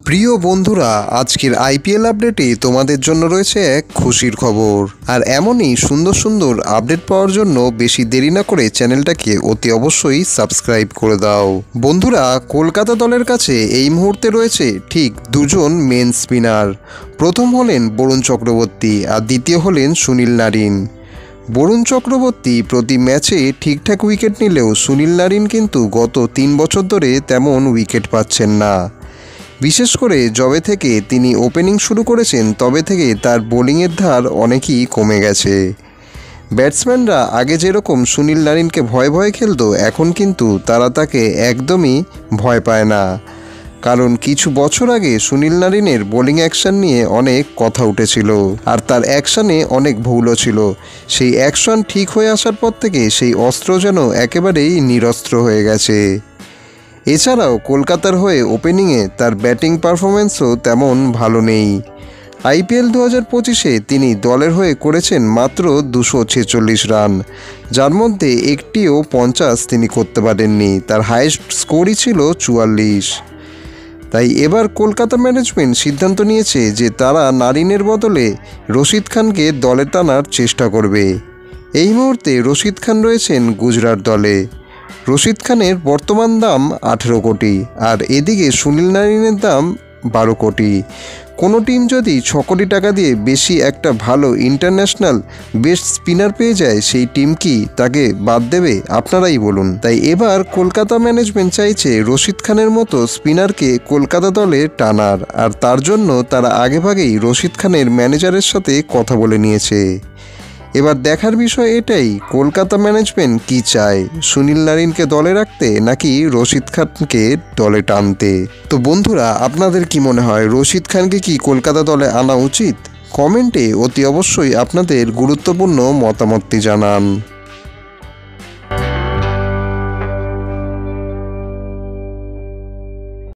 প্রিয় বন্ধুরা, আজকের আইপিএল আপডেটে তোমাদের জন্য রয়েছে এক খুশির খবর। আর এমনই সুন্দর সুন্দর আপডেট পাওয়ার জন্য বেশি দেরি না করে চ্যানেলটাকে অতি অবশ্যই সাবস্ক্রাইব করে দাও। বন্ধুরা, কলকাতা দলের কাছে এই মুহূর্তে রয়েছে ঠিক দুজন মেন স্পিনার। প্রথম হলেন বরুণ চক্রবর্তী আর দ্বিতীয় হলেন সুনীল নারিন। বরুণ চক্রবর্তী প্রতি ম্যাচে ঠিকঠাক উইকেট নিলেও সুনীল নারিন কিন্তু গত 3 বছর ধরে তেমন উইকেট পাচ্ছেন না। বিশেষ করে যবে থেকে তিনি ওপেনিং শুরু করেছেন তবে থেকে তার বোলিংয়ের ধার অনেকই কমে গেছে। ব্যাটসম্যানরা আগে যেরকম সুনীল নারিনকে ভয়ে ভয়ে খেলতো, এখন কিন্তু তারা তাকে একদমই ভয় পায় না। কারণ কিছু বছর আগে সুনীল নারিনের বোলিং অ্যাকশন নিয়ে অনেক কথা উঠেছিল আর তার অ্যাকশনে অনেক ভুলও ছিল। সেই অ্যাকশন ঠিক হয়ে আসার পর থেকে সেই অস্ত্র যেন একেবারেই নিরস্ত্র হয়ে গেছে। এছাড়াও কলকাতার হয়ে ওপেনিংয়ে তার ব্যাটিং পারফরম্যান্সও তেমন ভালো নেই। আইপিএল 2025-এ তিনি দলের হয়ে করেছেন মাত্র 246 রান, যার মধ্যে একটিও 50 তিনি করতে পারেননি। তার হাইয়েস্ট স্কোরই ছিল 44। তাই এবার কলকাতা ম্যানেজমেন্ট সিদ্ধান্ত নিয়েছে যে তারা নারিনের বদলে রশিদ খানকে দলে টানার চেষ্টা করবে। এই মুহূর্তে রশিদ খান রয়েছেন গুজরাট দলে। রশিদ খানের বর্তমান দাম 18 কোটি আর এদিকে সুনীল নারিনের দাম 12 কোটি। কোনো টিম যদি 6 কোটি টাকা দিয়ে বেশি একটা ভালো ইন্টারন্যাশনাল বেস্ট স্পিনার পেয়ে যায়, সেই টিম কি তাকে বাদ দেবে? আপনারাই বলুন। তাই এবার কলকাতা ম্যানেজমেন্ট চাইছে রশিদ খানের মতো স্পিনারকে কলকাতা দলে টানার, আর তার জন্য তারা আগেভাগেই রশিদ খানের ম্যানেজারের সাথে কথা বলে নিয়েছে। এবার দেখার বিষয় এটাই, কলকাতা ম্যানেজমেন্ট কি চায়, সুনীল নারিনকে দলে রাখতে নাকি রশিদ খানকে দলে টানতে। তো বন্ধুরা, আপনাদের কি মনে হয়, রশিদ খানকে কি কলকাতা দলে আনা উচিত? কমেন্টে অতি অবশ্যই আপনাদের গুরুত্বপূর্ণ মতামতটি জানান।